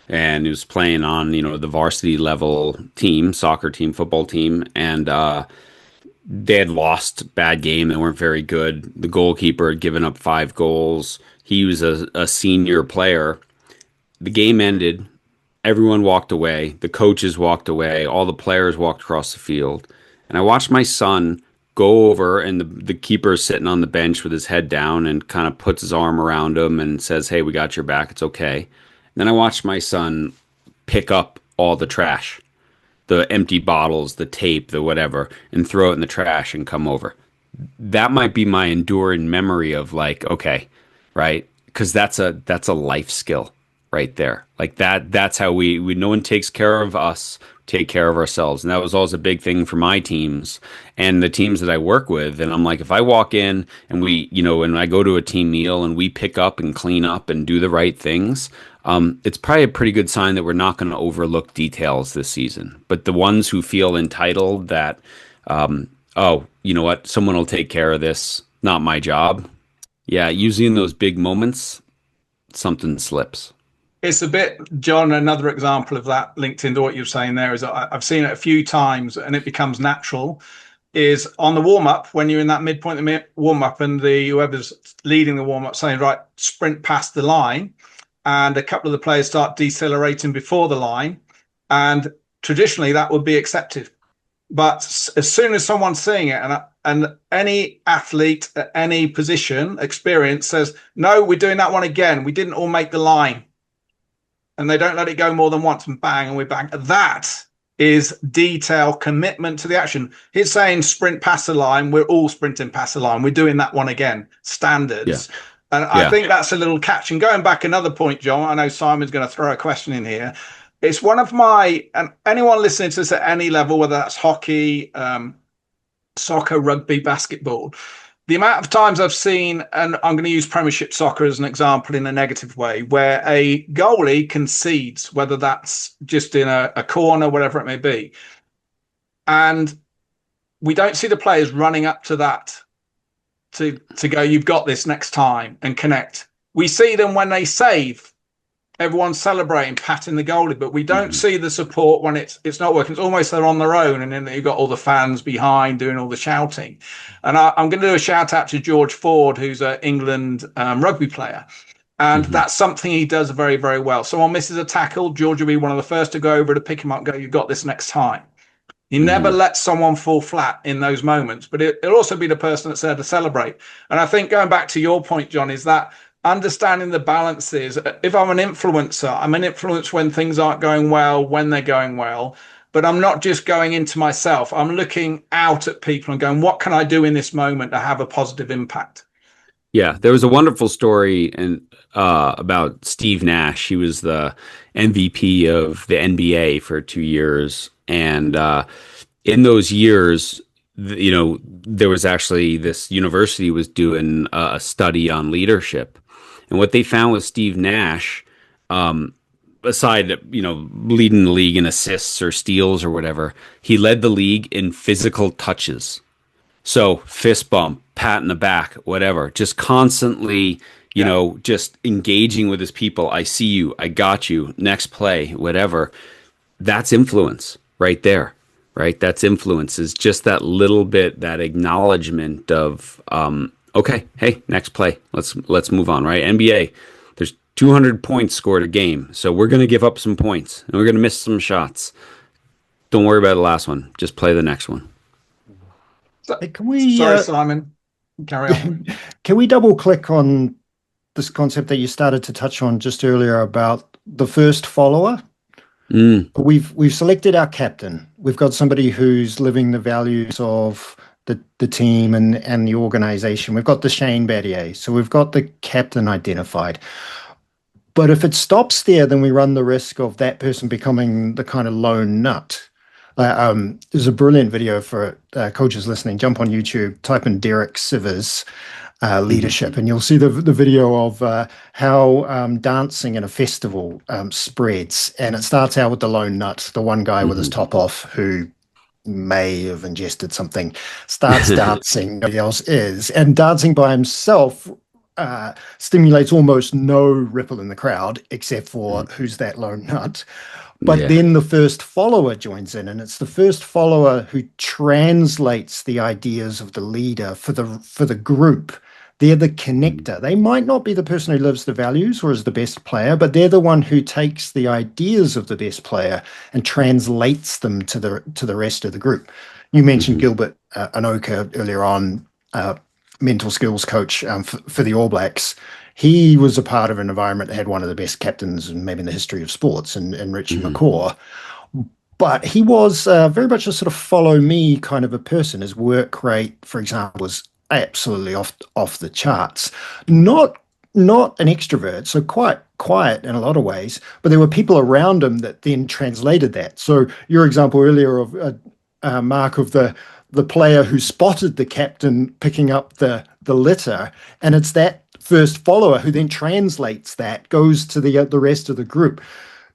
and he was playing on, the varsity level team, soccer team, football team. And they had lost, bad game. They weren't very good. The goalkeeper had given up 5 goals. He was a senior player. The game ended. Everyone walked away. The coaches walked away. All the players walked across the field. And I watched my son go over, and the keeper is sitting on the bench with his head down and kind of puts his arm around him and says, hey, we got your back. It's okay. And then I watched my son pick up all the trash, the empty bottles, the tape, the whatever, and throw it in the trash and come over. That might be my enduring memory of like, okay, right? Because that's a life skill right there. Like that's how we no one takes care of us, take care of ourselves. And that was always a big thing for my teams and the teams that I work with. And I'm like, if I walk in and when I go to a team meal and we pick up and clean up and do the right things, it's probably a pretty good sign that we're not going to overlook details this season. But the ones who feel entitled that, oh, you know what, someone will take care of this, not my job. Yeah, usually in those big moments, something slips. It's a bit, John, another example of that linked into what you're saying there is I've seen it a few times and it becomes natural, is on the warm-up, when you're in that midpoint of the warm-up and whoever's leading the warm-up saying, right, sprint past the line, and a couple of the players start decelerating before the line, and traditionally that would be accepted. But as soon as someone's seeing it, and any athlete at any position, experience says, no, we're doing that one again. We didn't all make the line. And they don't let it go more than once, and bang, and we're bang. That is detail, commitment to the action. He's saying sprint past the line. We're all sprinting past the line. We're doing that one again. Standards. And I Yeah. think that's a little catch. And going back another point, John, I know Simon's going to throw a question in here. It's one of my, and anyone listening to this at any level, whether that's hockey, soccer, rugby, basketball, the amount of times I've seen, and I'm going to use Premiership soccer as an example in a negative way, where a goalie concedes, whether that's just in a corner, whatever it may be. And we don't see the players running up to that to go, you've got this next time and connect. We see them when they save, everyone's celebrating, patting the goalie, but we don't see the support when it's not working. It's almost they're on their own, and then you've got all the fans behind doing all the shouting. And I'm going to do a shout out to George Ford, who's an England rugby player. And that's something he does very, very well. Someone misses a tackle, George will be one of the first to go over to pick him up and go, you've got this next time. He never lets someone fall flat in those moments, but it'll also be the person that's there to celebrate. And I think going back to your point, John, is that understanding the balances. If I'm an influencer, I'm an influence when things aren't going well, when they're going well, but I'm not just going into myself. I'm looking out at people and going, what can I do in this moment to have a positive impact? Yeah, there was a wonderful story about Steve Nash. He was the MVP of the NBA for 2 years, and in those years, there was actually this university was doing a study on leadership, and what they found with Steve Nash, aside leading the league in assists or steals or whatever, he led the league in physical touches. So fist bump, pat in the back, whatever, just constantly, just engaging with his people. I see you. I got you. Next play, whatever. That's influence right there, right? That's influence, is just that little bit, that acknowledgement of, okay, hey, next play. Let's move on, right? NBA, there's 200 points scored a game. So we're going to give up some points and we're going to miss some shots. Don't worry about the last one. Just play the next one. Can we? Sorry, Simon. Carry on. Can we double click on this concept that you started to touch on just earlier about the first follower? We've selected our captain. We've got somebody who's living the values of the team and the organization. We've got the Shane Battier. So we've got the captain identified. But if it stops there, then we run the risk of that person becoming the kind of lone nut. There's a brilliant video for coaches listening. Jump on YouTube, type in Derek Sivers leadership, and you'll see the video of how dancing in a festival spreads. And it starts out with the lone nut, the one guy with his top off who may have ingested something, starts dancing, nobody else is. And dancing by himself stimulates almost no ripple in the crowd, except for who's that lone nut. But then the first follower joins in, and it's the first follower who translates the ideas of the leader for the group. They're the connector. They might not be the person who lives the values or is the best player, but they're the one who takes the ideas of the best player and translates them to the rest of the group. You mentioned Gilbert Anoka earlier on, mental skills coach for the All Blacks. He was a part of an environment that had one of the best captains maybe in the history of sports, and Richie McCaw. But he was very much a sort of follow me kind of a person. His work rate, for example, was absolutely off the charts. Not an extrovert, so quite quiet in a lot of ways, but there were people around him that then translated that. So your example earlier of Mark, of the player who spotted the captain picking up the litter, and it's that first follower who then translates that, goes to the rest of the group.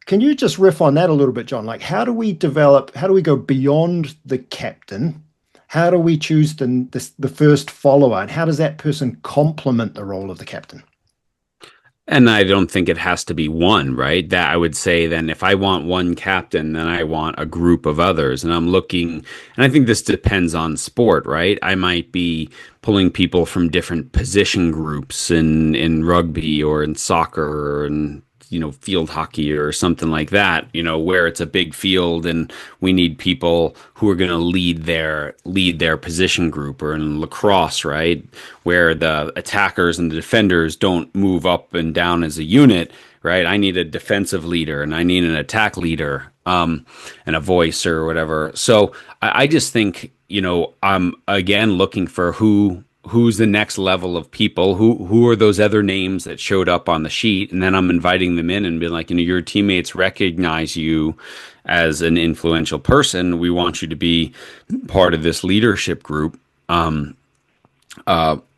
Can you just riff on that a little bit, John? Like, how do we go beyond the captain? How do we choose the first follower, and how does that person complement the role of the captain? And I don't think it has to be one, right? That I would say then if I want one captain, then I want a group of others. And I'm looking, and I think this depends on sport, right? I might be pulling people from different position groups in rugby or in soccer or in field hockey or something like that, where it's a big field and we need people who are going to lead their position group, or in lacrosse, right, where the attackers and the defenders don't move up and down as a unit, right? I need a defensive leader and I need an attack leader, and a voice or whatever. So I just think, I'm again looking for who who's the next level of people, who are those other names that showed up on the sheet, and then I'm inviting them in and being like, your teammates recognize you as an influential person. We want you to be part of this leadership group. And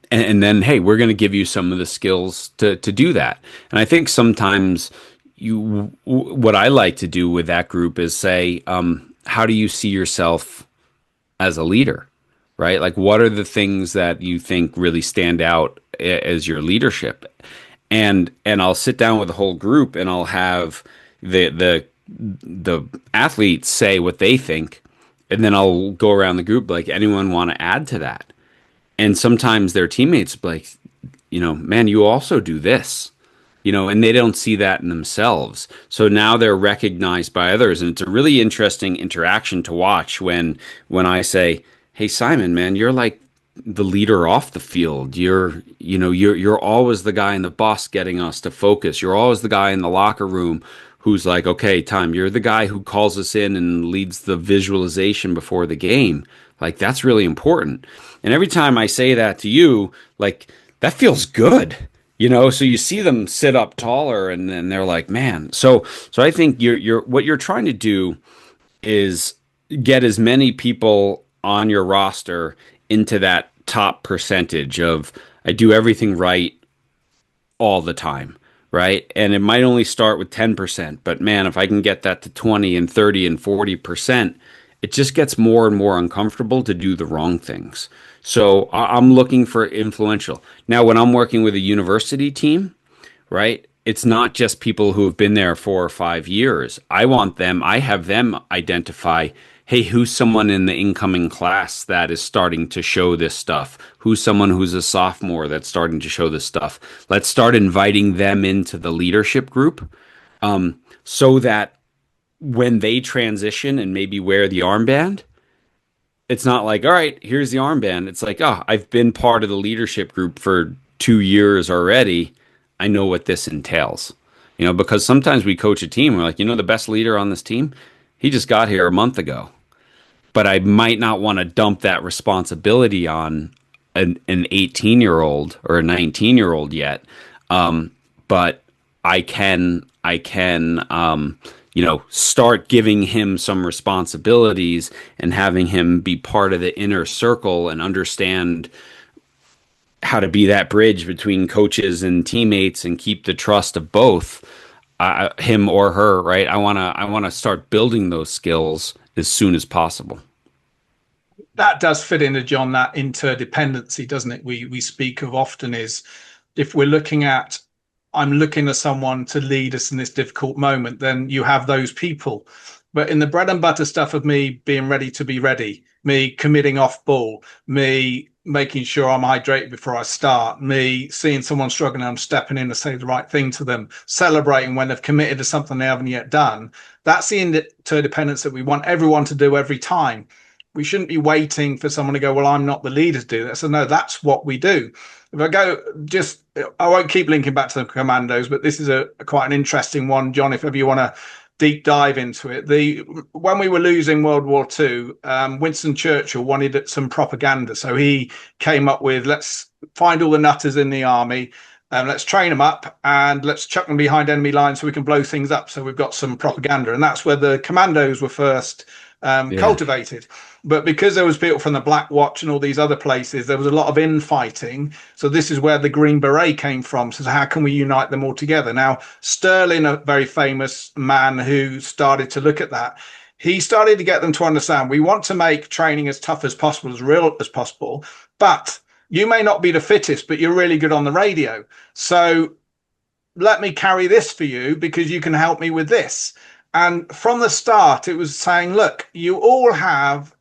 then, hey, we're going to give you some of the skills to do that. And I think sometimes what I like to do with that group is say, how do you see yourself as a leader, right? Like, what are the things that you think really stand out as your leadership? And I'll sit down with the whole group and I'll have the athletes say what they think, and then I'll go around the group like, anyone want to add to that? And sometimes their teammates like, man, you also do this, and they don't see that in themselves. So now they're recognized by others, and it's a really interesting interaction to watch when I say, hey, Simon, man, you're like the leader off the field. You're always the guy in the bus getting us to focus. You're always the guy in the locker room who's like, okay, time. You're the guy who calls us in and leads the visualization before the game. Like, that's really important. And every time I say that to you, like, that feels good, so you see them sit up taller and then they're like, man. So I think what you're trying to do is get as many people on your roster into that top percentage of, I do everything right all the time, right? And it might only start with 10%, but man, if I can get that to 20 and 30 and 40%, it just gets more and more uncomfortable to do the wrong things. So I'm looking for influential. Now, when I'm working with a university team, right, it's not just people who have been there 4 or 5 years. I have them identify, hey, who's someone in the incoming class that is starting to show this stuff? Who's someone who's a sophomore that's starting to show this stuff? Let's start inviting them into the leadership group, so that when they transition and maybe wear the armband, it's not like, all right, here's the armband. It's like, oh, I've been part of the leadership group for 2 years already. I know what this entails. Because sometimes we coach a team. We're like, the best leader on this team, he just got here a month ago. But I might not want to dump that responsibility on an 18-year-old or a 19-year-old yet. But I can, start giving him some responsibilities and having him be part of the inner circle and understand how to be that bridge between coaches and teammates and keep the trust of both, him or her, right? I want to start building those skills as soon as possible. That does fit into, John, that interdependency, doesn't it? We speak of often is, if we're looking at, I'm looking at someone to lead us in this difficult moment, then you have those people. But in the bread and butter stuff of me being ready to be ready, me committing off ball, me making sure I'm hydrated before I start, me seeing someone struggling, I'm stepping in to say the right thing to them, celebrating when they've committed to something they haven't yet done. That's the interdependence that we want everyone to do every time. We shouldn't be waiting for someone to go, well, I'm not the leader to do that. So no, that's what we do. If I go, I won't keep linking back to the commandos, but this is quite an interesting one, John, if ever you want to deep dive into it. When we were losing World War II, Winston Churchill wanted some propaganda. So he came up with, let's find all the nutters in the army, let's train them up and let's chuck them behind enemy lines so we can blow things up. So we've got some propaganda. And that's where the commandos were first cultivated. But because there was people from the Black Watch and all these other places, there was a lot of infighting. So this is where the Green Beret came from. So how can we unite them all together? Now, Sterling, a very famous man who started to look at that, he started to get them to understand, we want to make training as tough as possible, as real as possible, but you may not be the fittest, but you're really good on the radio. So let me carry this for you because you can help me with this. And from the start, it was saying, look, you all have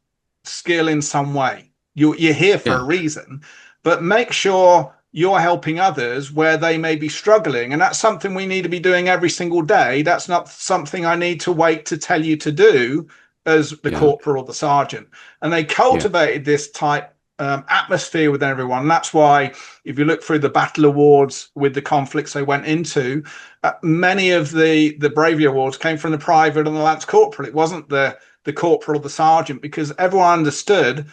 skill in some way. You're here for a reason, but make sure you're helping others where they may be struggling. And that's something we need to be doing every single day. That's not something I need to wait to tell you to do as the corporal or the sergeant. And they cultivated this type atmosphere with everyone. And that's why if you look through the battle awards with the conflicts they went into, many of the bravery awards came from the private and the lance corporal. It wasn't the corporal or the sergeant, because everyone understood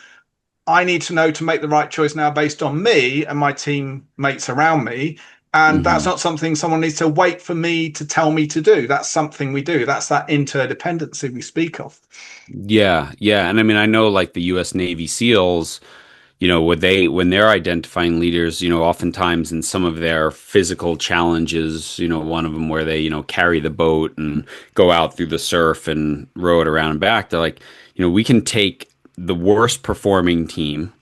I need to know to make the right choice now based on me and my teammates around me. And that's Hmm. not something someone needs to wait for me to tell me to do. That's something we do. That's that interdependency we speak of. Yeah, yeah. And I mean, I know like the US Navy SEALs, when they're identifying leaders, oftentimes in some of their physical challenges, one of them where they, carry the boat and go out through the surf and row it around and back, they're like, we can take the worst performing team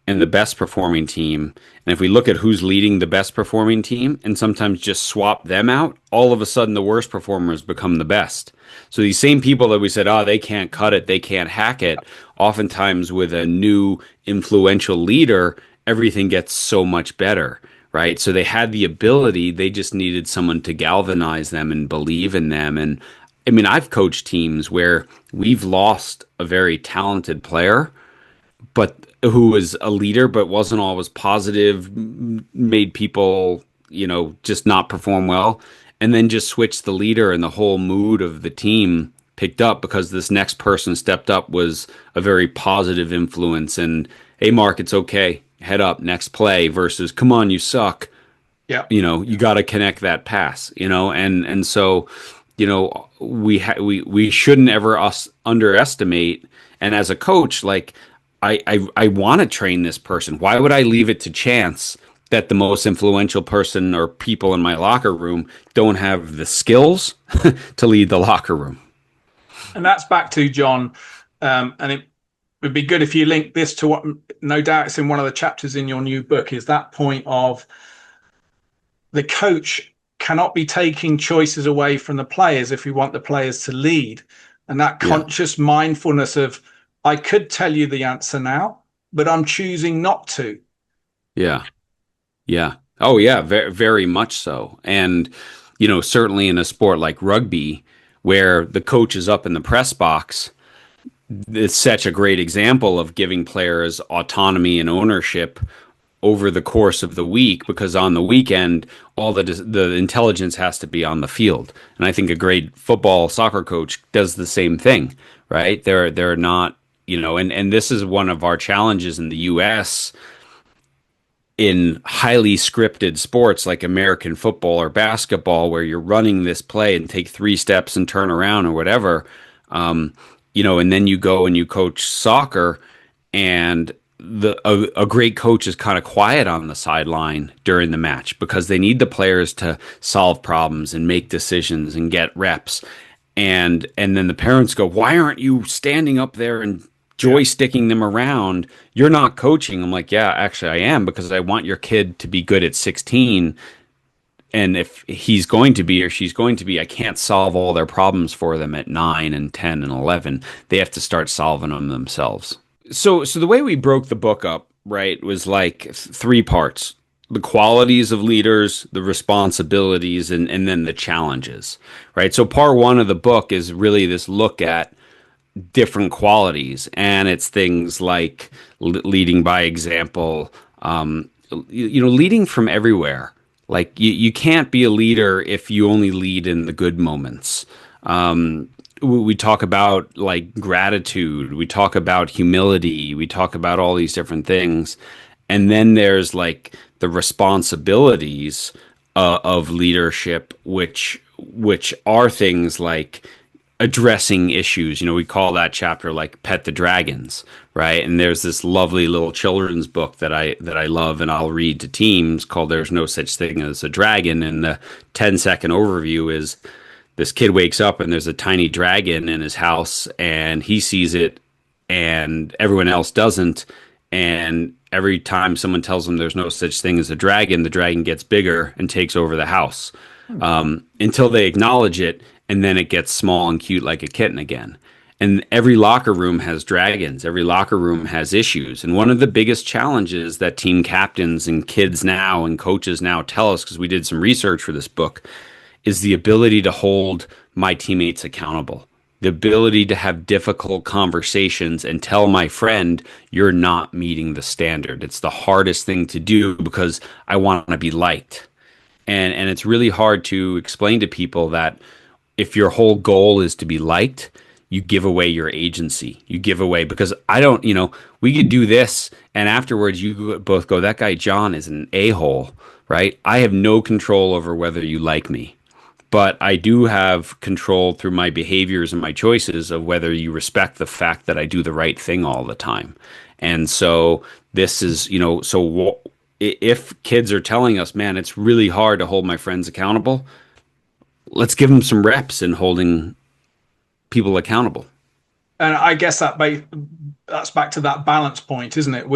and the best performing team. And if we look at who's leading the best performing team and sometimes just swap them out, all of a sudden the worst performers become the best. So these same people that we said, oh, they can't cut it, they can't hack it, oftentimes with a new influential leader, everything gets so much better. Right. So they had the ability, they just needed someone to galvanize them and believe in them. And I mean, I've coached teams where we've lost a very talented player but who was a leader but wasn't always positive, made people, just not perform well, and then just switched the leader and the whole mood of the team picked up because this next person stepped up was a very positive influence and hey Mark, it's okay. Head up, next play versus come on, you suck. Yeah. You got to connect that pass, and so we shouldn't ever us underestimate. And as a coach, like I want to train this person. Why would I leave it to chance that the most influential person or people in my locker room don't have the skills to lead the locker room? And that's back to John. And it would be good if you link this to what, no doubt it's in one of the chapters in your new book, is that point of the coach cannot be taking choices away from the players if we want the players to lead. And that Yeah, conscious mindfulness of, I could tell you the answer now, but I'm choosing not to. yeah, yeah. Oh, yeah, very, very much so. And, certainly in a sport like rugby, where the coach is up in the press box, it's such a great example of giving players autonomy and ownership over the course of the week because on the weekend all the intelligence has to be on the field. And I think a great football soccer coach does the same thing, right? They're not, and this is one of our challenges in the US in highly scripted sports like American football or basketball, where you're running this play and take 3 steps and turn around or whatever, and then you go and you coach soccer, and a great coach is kind of quiet on the sideline during the match because they need the players to solve problems and make decisions and get reps. And then the parents go, "Why aren't you standing up there and Yeah. joysticking them around? You're not coaching." I'm like, "Yeah, actually I am because I want your kid to be good at 16, and if he's going to be or she's going to be, I can't solve all their problems for them at 9 and 10 and 11. They have to start solving them themselves." So the way we broke the book up, right, was like 3 parts: the qualities of leaders, the responsibilities, and then the challenges, right? So part one of the book is really this look at different qualities, and it's things like leading by example, leading from everywhere. Like you can't be a leader if you only lead in the good moments. We talk about like gratitude, we talk about humility, we talk about all these different things. And then there's like the responsibilities of leadership, which are things like addressing issues. We call that chapter like Pet the Dragons, right? And there's this lovely little children's book that I love and I'll read to teams called There's No Such Thing as a Dragon. And the 10-second overview is this kid wakes up and there's a tiny dragon in his house and he sees it and everyone else doesn't. And every time someone tells him there's no such thing as a dragon, the dragon gets bigger and takes over the house, until they acknowledge it. And then it gets small and cute like a kitten again. And every locker room has dragons. Every locker room has issues. And one of the biggest challenges that team captains and kids now and coaches now tell us, because we did some research for this book, is the ability to hold my teammates accountable, the ability to have difficult conversations and tell my friend, you're not meeting the standard. It's the hardest thing to do because I want to be liked. And it's really hard to explain to people that if your whole goal is to be liked, you give away your agency. You give away because I don't, we could do this and afterwards you both go, that guy John is an a-hole, right? I have no control over whether you like me, but I do have control through my behaviors and my choices of whether you respect the fact that I do the right thing all the time. And so this is, if kids are telling us, man, it's really hard to hold my friends accountable, let's give them some reps in holding people accountable. And I guess that's back to that balance point, isn't it?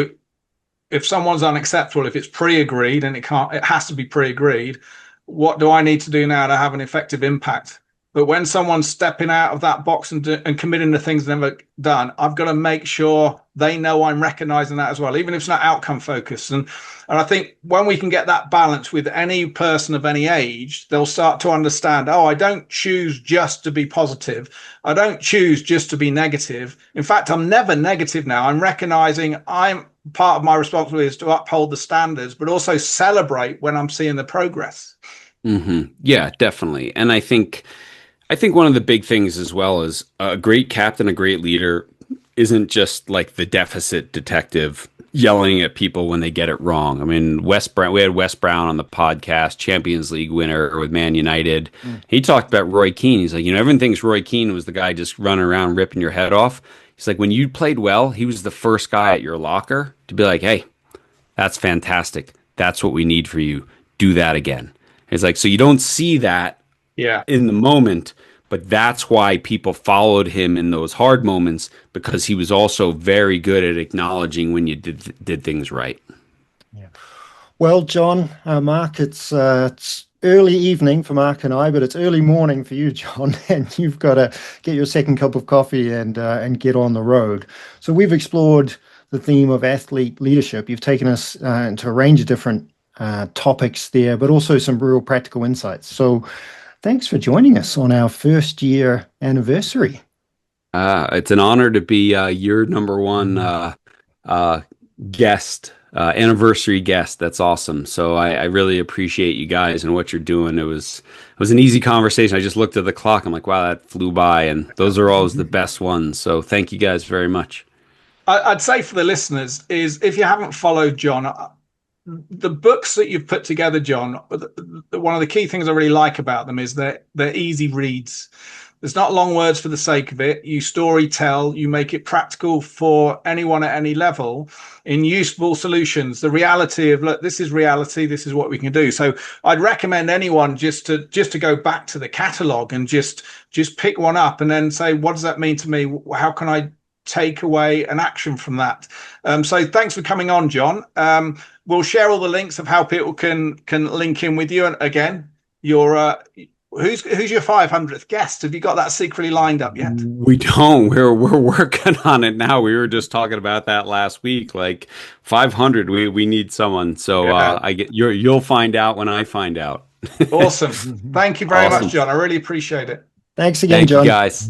If someone's unacceptable, if it's pre-agreed and it has to be pre-agreed, what do I need to do now to have an effective impact? But when someone's stepping out of that box and committing to things they've never done, I've got to make sure they know I'm recognizing that as well, even if it's not outcome focused. And I think when we can get that balance with any person of any age, they'll start to understand, oh, I don't choose just to be positive. I don't choose just to be negative. In fact, I'm never negative now. I'm recognizing part of my responsibility is to uphold the standards, but also celebrate when I'm seeing the progress. Mm-hmm. Yeah, definitely. And I think one of the big things as well is a great captain, a great leader isn't just like the deficit detective yelling at people when they get it wrong. I mean, we had Wes Brown on the podcast, Champions League winner with Man United. He talked about Roy Keane. He's like, everyone thinks Roy Keane was the guy just running around ripping your head off. He's like, when you played well, he was the first guy at your locker to be like, hey, that's fantastic. That's what we need for you. Do that again. It's like, so you don't see that in the moment, but that's why people followed him in those hard moments, because he was also very good at acknowledging when you did things right. Yeah. Well, John, Mark, it's early evening for Mark and I, but it's early morning for you, John, and you've got to get your second cup of coffee and get on the road. So we've explored the theme of athlete leadership. You've taken us into a range of different topics there, but also some real practical insights. So thanks for joining us on our first year anniversary. It's an honor to be your number one guest, anniversary guest. That's awesome. So I really appreciate you guys and what you're doing. It was an easy conversation. I just looked at the clock. I'm like, wow, that flew by. And those are always the best ones. So thank you guys very much. I'd say for the listeners is, if you haven't followed John, the books that you've put together, John, one of the key things I really like about them is they're easy reads. There's not long words for the sake of it. You story tell, you make it practical for anyone at any level in useful solutions. The reality of, look, this is reality. This is what we can do. So I'd recommend anyone just to go back to the catalog and just pick one up and then say, what does that mean to me? How can I take away an action from that? So thanks for coming on, John. We'll share all the links of how people can link in with you. And again, who's your 500th guest? Have you got that secretly lined up yet? We don't. We're working on it now. We were just talking about that last week. Like 500, we need someone. So you'll find out when I find out. Awesome. Thank you very much, John. I really appreciate it. Thanks again, Thank John. you guys.